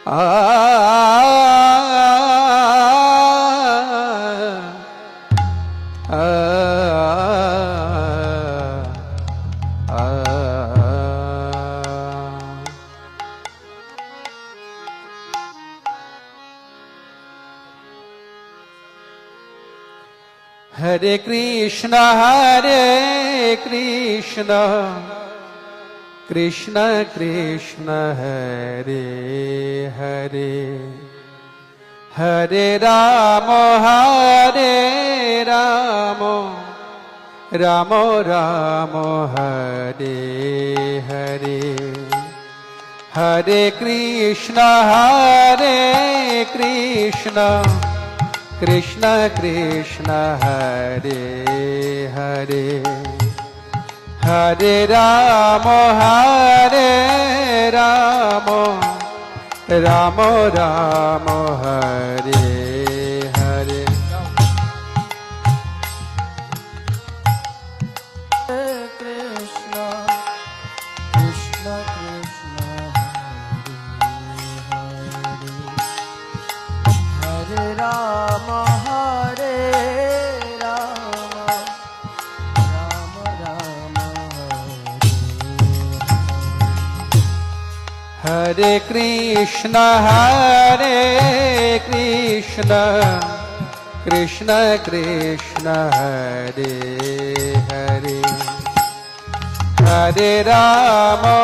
Hare Krishna Krishna Krishna Hare Hare Hare Rama Rama Rama Hare Hare Hare Krishna Krishna Krishna Hare Hare Hare Rama Rama Rama Hare Hare Hare Krishna Krishna Krishna Hare Hare Hare Rama Rama Rama Hare Hare Hare Krishna Krishna Krishna Hare Rama Rama Rama Hare Krishna Krishna Krishna Hare Hare Hare Rama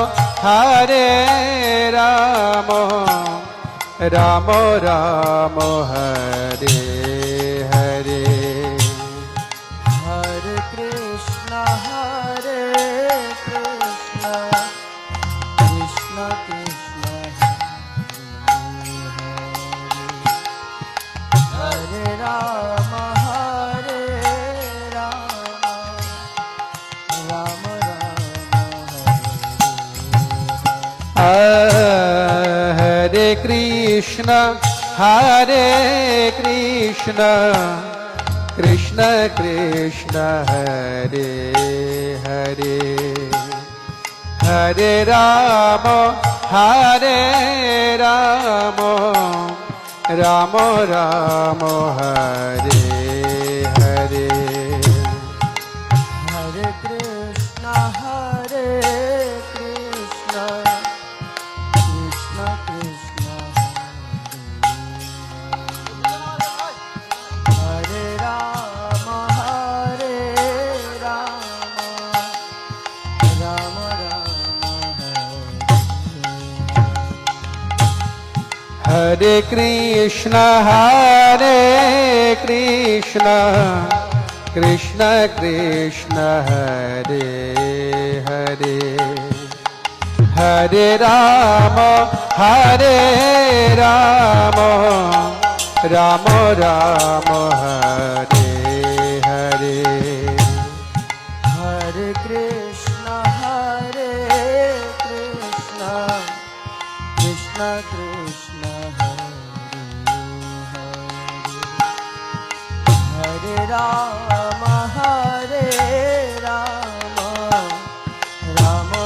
Rama Rama Hare Hare Hare Krishna Krishna Krishna Hare Rama Rama Rama Hare Krishna Krishna Krishna Hare Hare Hare Rama Rama Rama Hare Hare Hare Krishna Krishna Krishna Hare Rama Rama Rama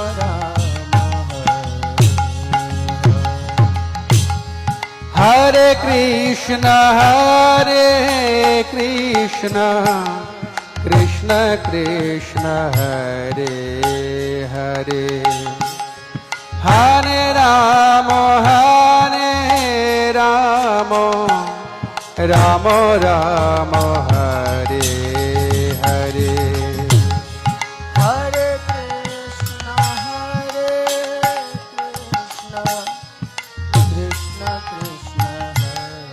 Hare Krishna Krishna Krishna Hare Hare Hare Rama Rama Rama Hare Hare Hare Krishna Krishna Krishna Hare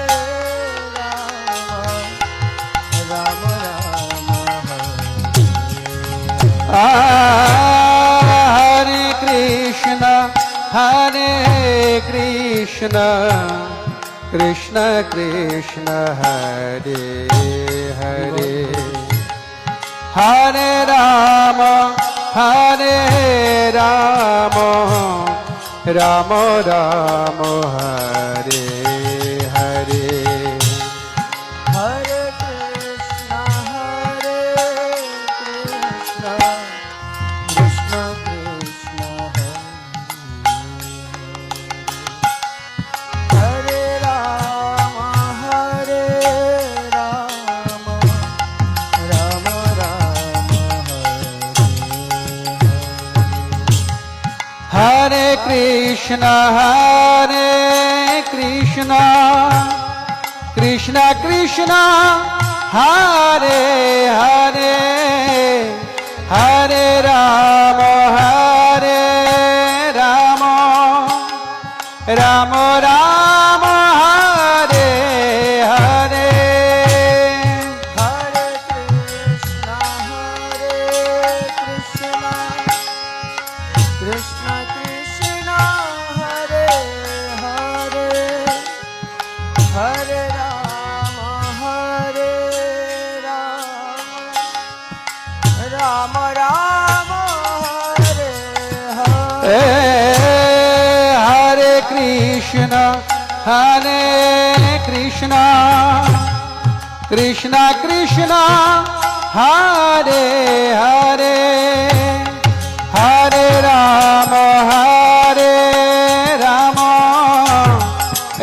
Rama Rama Rama Hare Krishna Krishna Krishna Hare Hare Hare Rama Rama Rama Hare Hare Hare Krishna Krishna Hare Rama Hare Rama Rama Rama Hare Krishna Krishna Krishna Hare Hare Hare Rama Rama Rama Hare Hare Hare Krishna Krishna Krishna Hare Hare Hare Rama Rama Rama Hare Hare Hare Krishna Krishna Krishna Hare Hare Hare Rama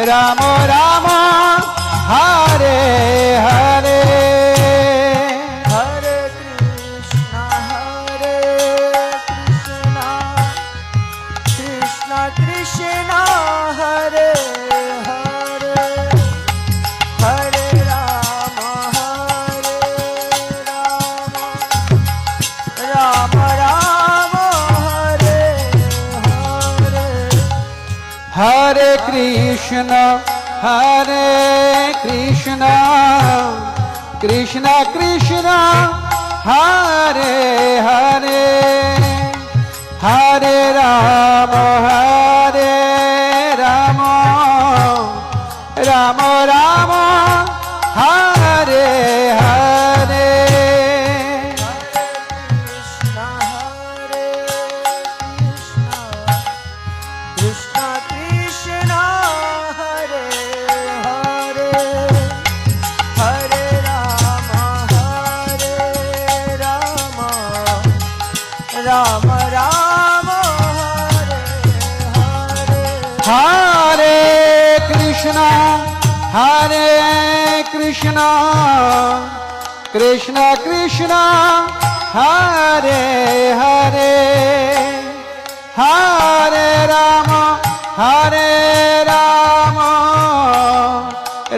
Rama Rama Hare Hare Hare Krishna Krishna Krishna Hare Hare Hare Rama Rama Rama Hare Hare Hare Krishna Krishna Krishna Hare Hare Hare Rama Rama Rama Hare Hare Krishna Krishna Krishna Hare Hare Hare Rama Rama Rama Hare Hare Hare Krishna Krishna Krishna Hare Hare Hare Rama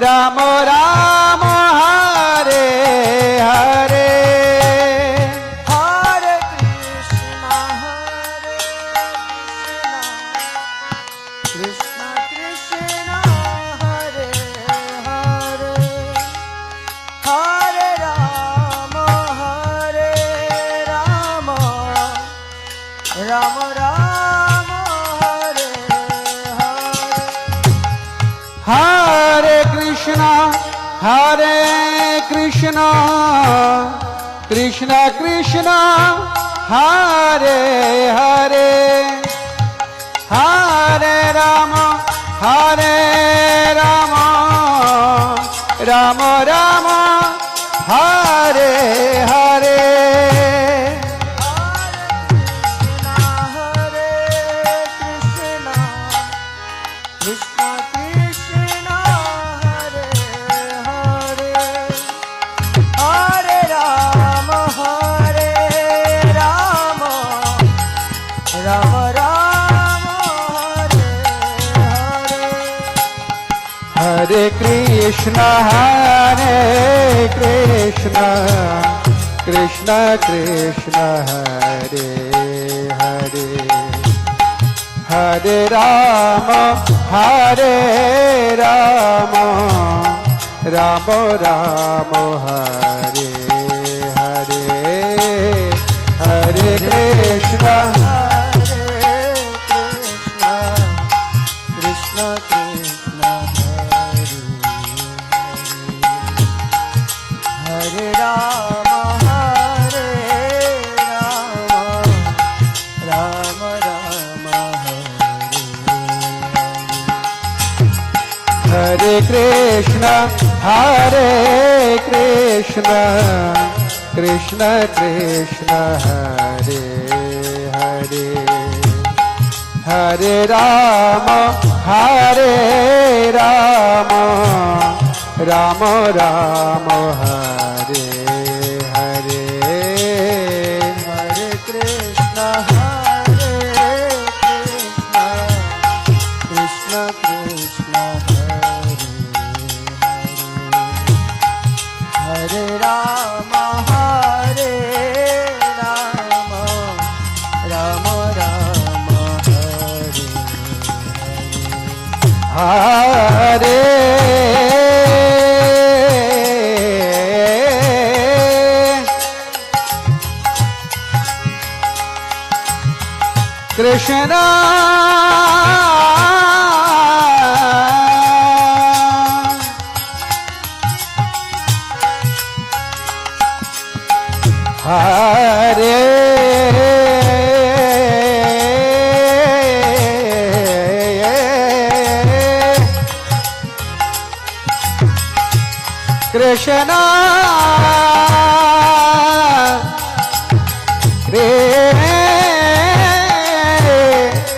Rama Rama Hare Hare Hare Krishna Krishna Krishna Hare Hare Hare Rama Rama Rama Hare Hare Hare Krishna Krishna Krishna Hare Hare Hare Rama Rama Rama Hare Hare Krishna Krishna Hare Hare Hare Rama Rama Rama Hare Hare Hare Krishna Krishna Krishna Hare Hare Hare Rama Rama Rama Hare Hare Hare Krishna Krishna Krishna Hare Rama Rama Rama Hare Krishna Krishna Krishna Hare Hare Hare Rama, Hare Rama, Rama Rama, Hare Hare. Hare Krishna, Krishna Krishna, Hare Rama, Hare Rama, Rama Rama, Hare Hare Krishna, Hare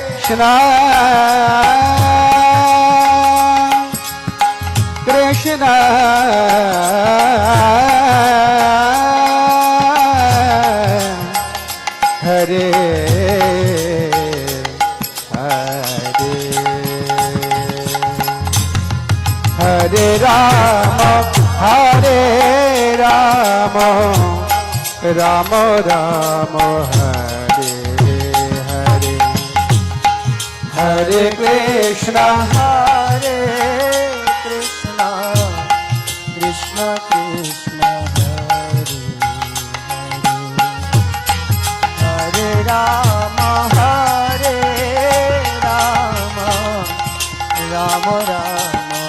Krishna, Krishna, Krishna, Hare Hare, Hare Rama, Hare Rama, Rama Rama, Hare Hare. Hare Krishna, Hare Krishna, Krishna Krishna, Hare Rama, Hare Rama, Rama Rama,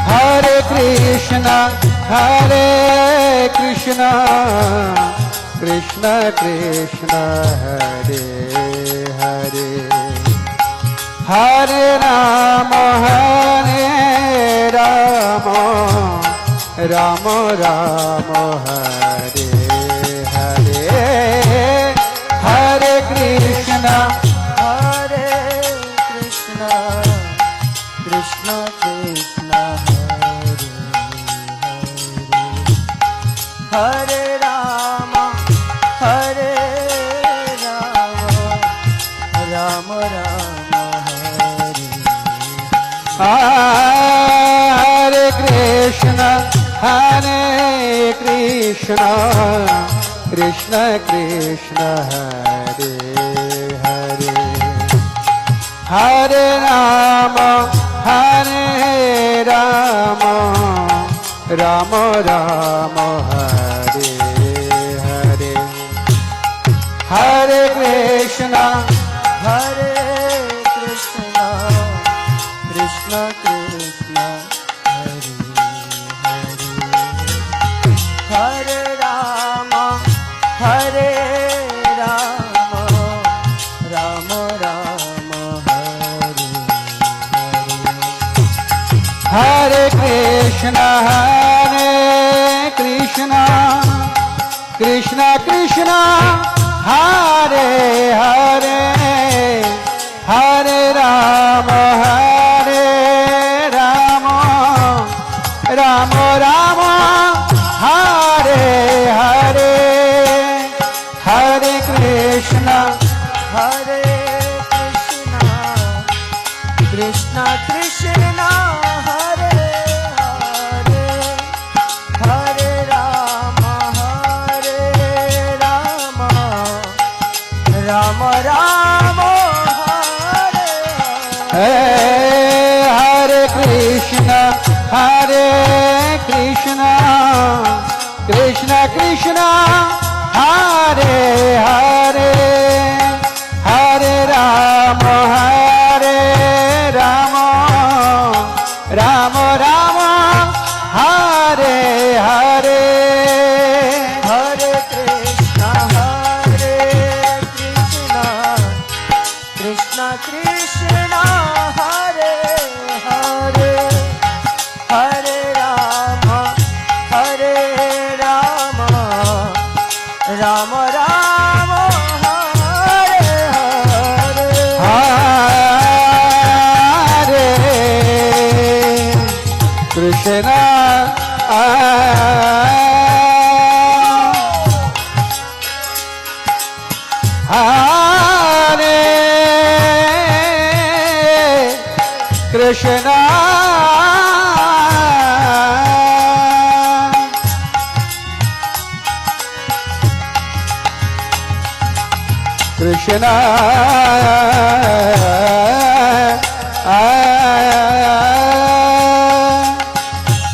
Hare Krishna, Hare Krishna, Krishna Krishna, Hare Hare. Hare Rama, Hare Rama, Rama Rama, Hare Hare. Hare Krishna, Hare Krishna, Krishna Krishna, Hare Rama, Hare Rama, Rama Rama, Hare Krishna, Hare Krishna, Krishna Krishna, Hare Hare. Hare Rama, Hare Rama, Rama Rama, Hare Hare. Hare Krishna, Hare Krishna, Krishna Krishna, Hare Rama, Hare Rama, Rama Rama, Hare Krishna, Hare Krishna, Krishna Krishna, Hare Hare. Hare Rama, Hare Rama, Rama Rama, Hare Hare. Hare Krishna, Hare Krishna, Krishna Krishna, Hare Hare, Hare Rama, Hare Rama, Rama Rama, Hare Krishna, Hare Krishna, Krishna Krishna, Hare Hare. Hare Rama, Hare Rama, Rama Rama, Hare Hare. Hare Krishna, Hare Krishna, Krishna Krishna, Hare Hare, Hare Rama, Hare Rama, Rama Rama, Hare Krishna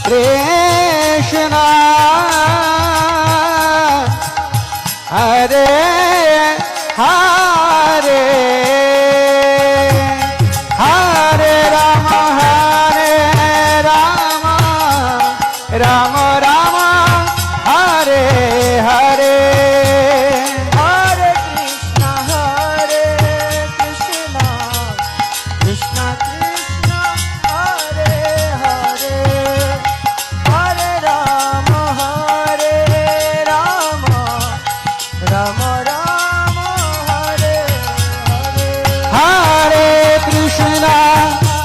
Krishna Hare Hare Hare Rama Rama Rama Hare Hare Hare Krishna, Krishna Krishna, Hare Hare, Hare Rama, Rama Rama, Hare Hare.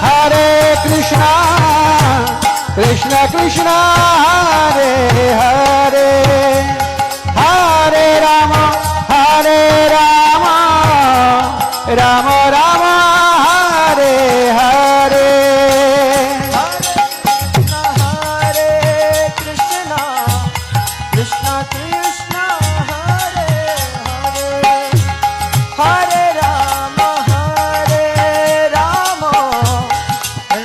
Hare Krishna Krishna Krishna Hare Hare Hare Rama Rama Rama Hare Hare Hare Krishna, Krishna Krishna, Hare Hare, Hare Rama,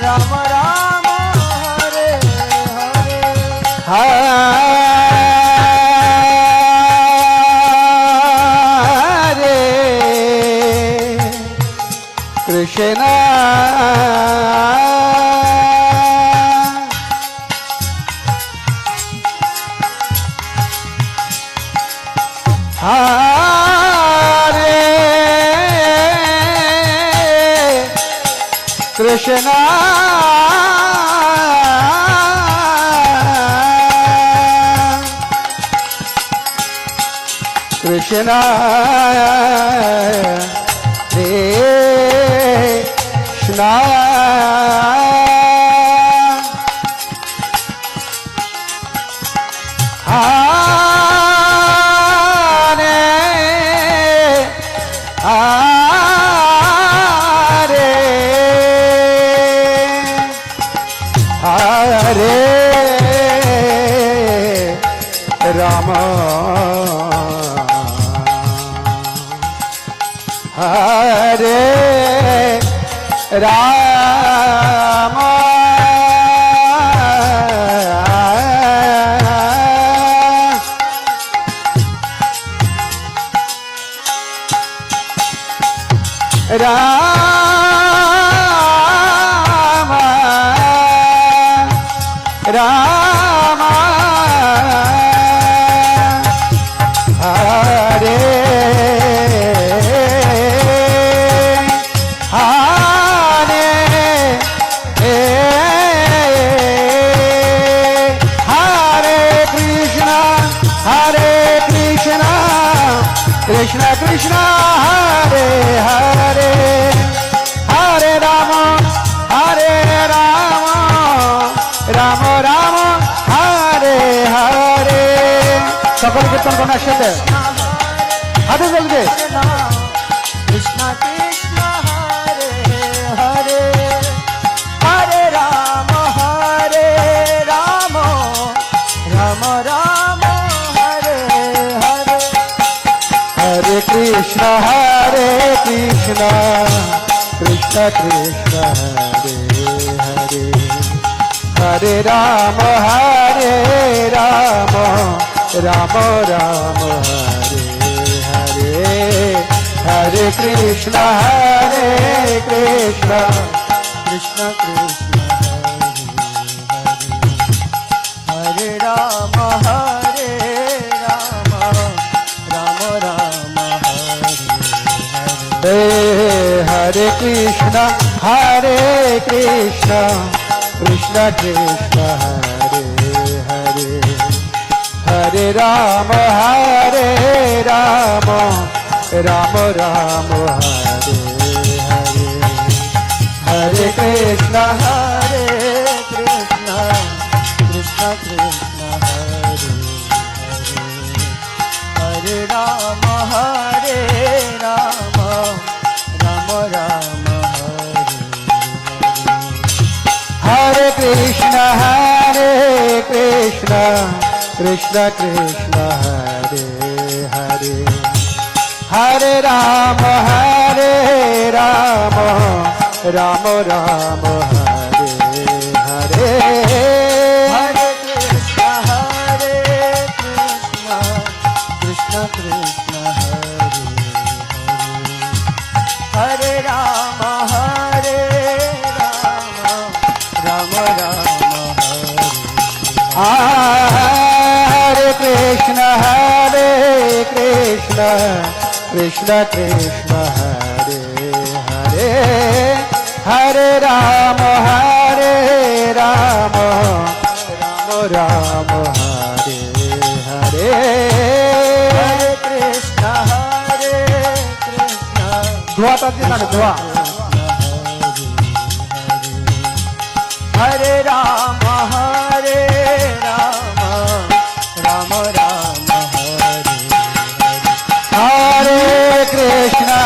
Rama Rama, Hare Hare. Hare Krishna Hare Krishna Krishna Krishna Hare Hare Hare Rama Hare Rama Rama Rama Hare Hare Hare Krishna Krishna Krishna Hare Hare Hare Rama Rama Rama Hare Hare সকল কীর্তন কোন একসাথে হাতে বলবে Krishna Krishna, Hare Hare, Hare Rama, Rama Rama, Hare Hare. Hare Krishna Krishna Krishna Hare Hare Hare Rama Rama Rama Hare Hare Hare Krishna Krishna Krishna, Hare Rama, Rama Rama, Hare Hare. Hare Krishna Krishna Krishna Hare Hare Hare Rama Rama Rama Hare Hare Hare Krishna Krishna Krishna, Hare Hare Rama, Rama Rama, Hare Krishna Krishna Krishna Hare Hare Hare Rama, Rama Rama, Hare Hare. Hare Krishna, Krishna Krishna, Hare Rama, Rama Rama, Hare Krishna, Krishna Krishna, Hare Hare. Hare Rama, Rama Rama, Hare Hare. Hare Krishna, दुआ तक दुआ Hare Rama, Rama Rama, Hare Krishna,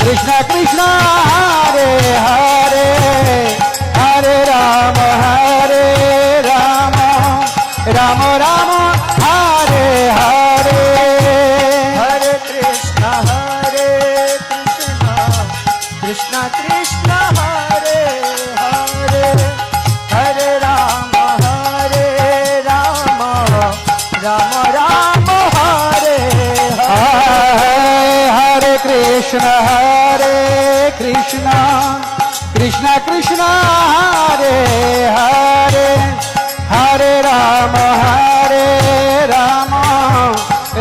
Krishna Krishna, Hare Hare. Hare Rama, Rama Rama, Hare Hare. Hare Krishna, Krishna Krishna, Hare Hare, Hare Rama, Rama Rama, Hare Hare. Hare Krishna, Krishna Krishna, Hare Hare. Hare Rama,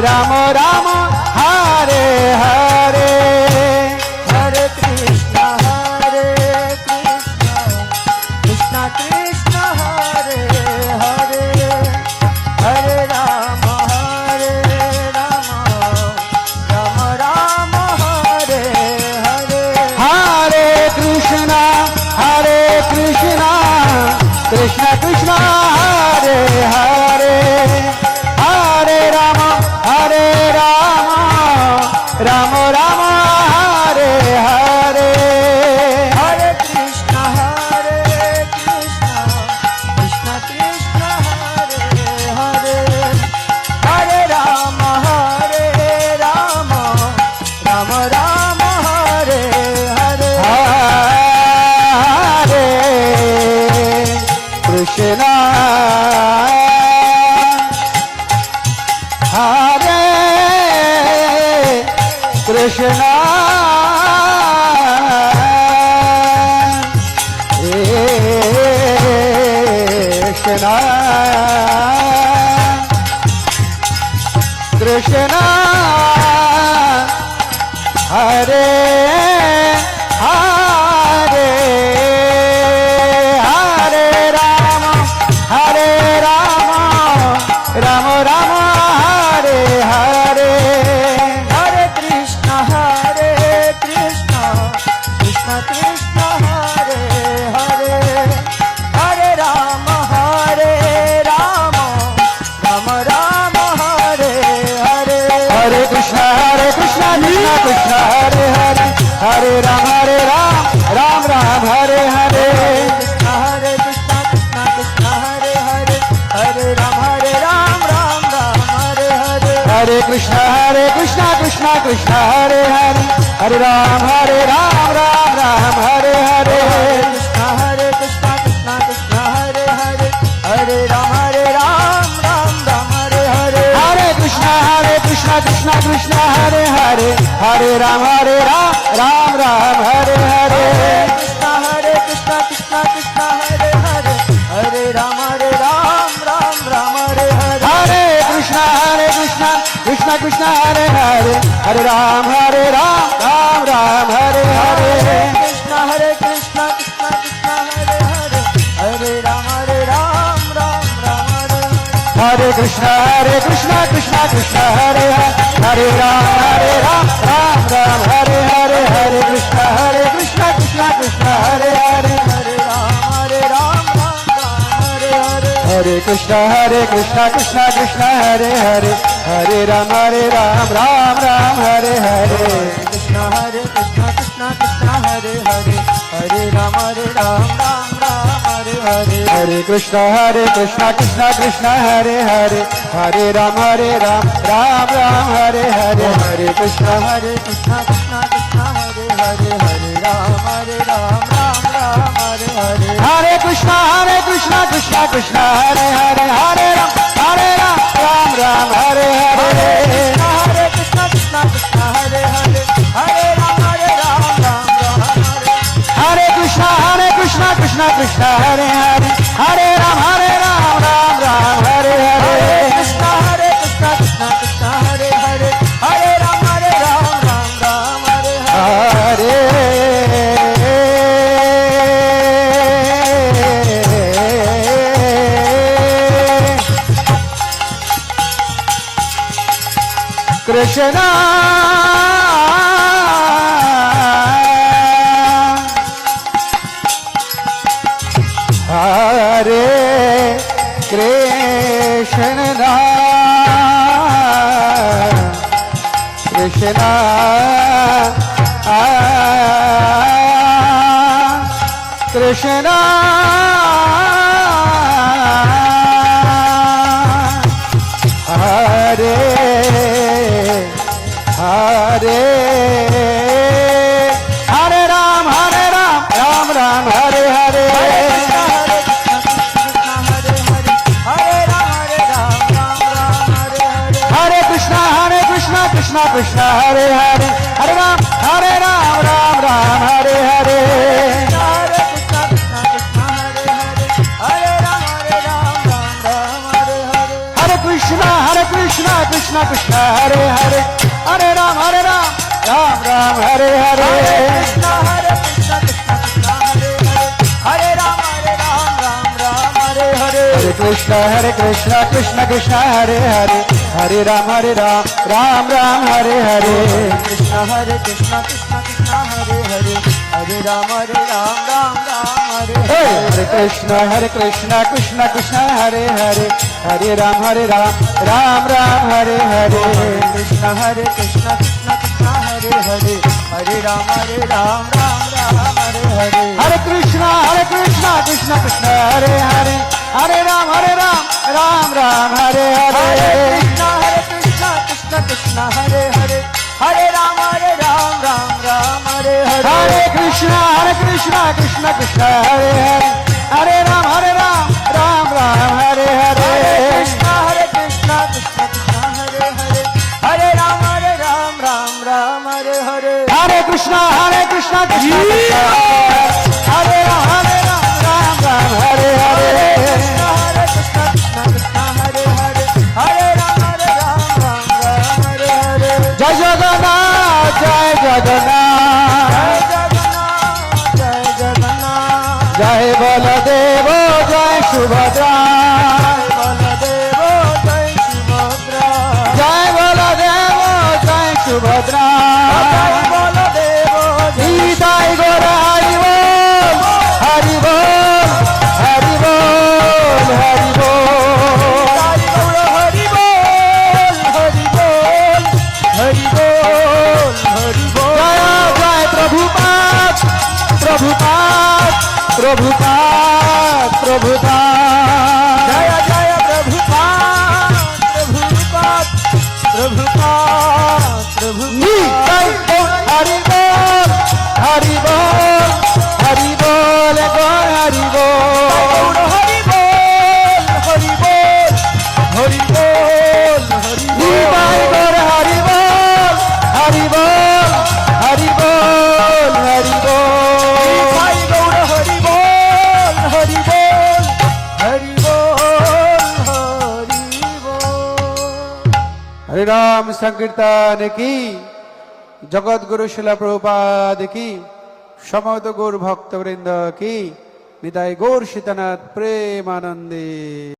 Rama Rama, Hare Hare. Hare Krishna, Krishna Krishna, Hare Hare, Hare Rama, Rama Rama, Hare Hare. Hare Krishna, Krishna Krishna, Hare Hare. Hare Rama, Rama Rama, Hare Hare. Hare Krishna, Krishna Krishna, Hare Hare, Hare Rama, Rama Rama, Hare Hare. Hare Krishna, Hare Krishna, Krishna Hare Hare. Hare Rama, Rama Rama, Hare Hare. Hare Krishna, Krishna Krishna, Hare Hare, Hare Rama, Rama Rama, Hare Hare. Hare Krishna, Krishna Krishna, Hare Hare. Hare Ram, Ram Ram, Hare Hare. Krishna, Krishna Krishna, Hare Hare, Hare Ram, Ram Hare Hare. Hare Krishna, Krishna Krishna, Hare Hare. Hare Ram, Ram Ram, Hare Hare. Krishna, Krishna Krishna, Hare Hare, Hare Ram, Ram Hare Hare. Hare Krishna, Krishna Krishna, Hare Hare. Hare Ram, Ram Ram, Hare Hare. Krishna, Krishna Krishna, Hare Hare, Hare Ram, Ram Hare Hare. Hare Krishna, Krishna Krishna, Hare Hare. Hare Ram, Ram Ram, Hare Hare. Krishna, Krishna Krishna, Hare Hare, Hare Ram, Ram Hare Hare. Hare Krishna, Krishna Krishna, Hare Hare. Hare Ram, Ram Hare Hare. Hare Krishna, Krishna Krishna, Hare Hare. Hare Ram, Hare Hare. Hare Krishna, Krishna Krishna, Hare Hare. Hare Ram, Ram Hare Hare. Krishna, Krishna Krishna, Hare Hare, Hare Ram, Ram Hare Hare Hare Krishna Krishna Krishna Hare Hare Hare Ram Ram Ram Hare Hare Hare Krishna Krishna Krishna Hare Hare Hare Ram Ram Hare Hare Hare Krishna Krishna Krishna Hare Hare Hare Ram Ram Hare Hare Hare Krishna Krishna Hare Hare Hare Ram Ram Hare Hare Krishna Krishna Krishna Hare Hare Hare Ram Ram Hare Hare Krishna Krishna Hare Hare Hare Ram Ram Hare Hare Krishna Hare Krishna Krishna Krishna Hare Hare Hare Ram Ram Ram Hare Hare Hare Krishna Krishna Hare Hare Hare Ram Ram Hare Hare Hare Krishna Krishna Hare Hare Hare Ram Ram Hare Hare Hare Krishna Krishna Hare Hare Hare Ram Ram Hare Hare Krishna Krishna Hare Hare Hare Ram Ram Hare Hare Hare Krishna Krishna Hare Hare Hare Ram Ram Hare Hare Krishna Krishna Hare Hare Hare Ram Hare Hare Hare Krishna Krishna Hare Hare Hare Ram Ram Hare Hare Krishna Krishna Hare Hare Hare Ram Hare Hare Hare Krishna Krishna Hare Hare Hare Ram Hare Hare Krishna Krishna Hare Hare Hare Ram Hare Hare Hare Krishna Krishna Hare Ram Hare Hare Krishna Krishna Hare Hare Hare Ram Hare Hare Jai Jagannath Jai Jagannath Jai Jagannath Jai Baladev Jai Subhadra Jai Baladev Jai Subhadra Nitai Gora Hari Bol Hari Bol Hari Bol Hari Bol Jaya Jai Prabhupada Prabhupada Prabhupada Prabhupada Jaya Jaya Prabhupada Nitai Gora Hari Bol Hari Bol Hari Bol Gor Hari Bol Nitai Gora Hari Bol Hari Bol Hari Bol Hari Bol हरे राम संकीर्तन की जगत गुरु शिला प्रभुपाद की समस्त गौर भक्तवृंद की निताई गौर सीतानाथ प्रेमानंदे।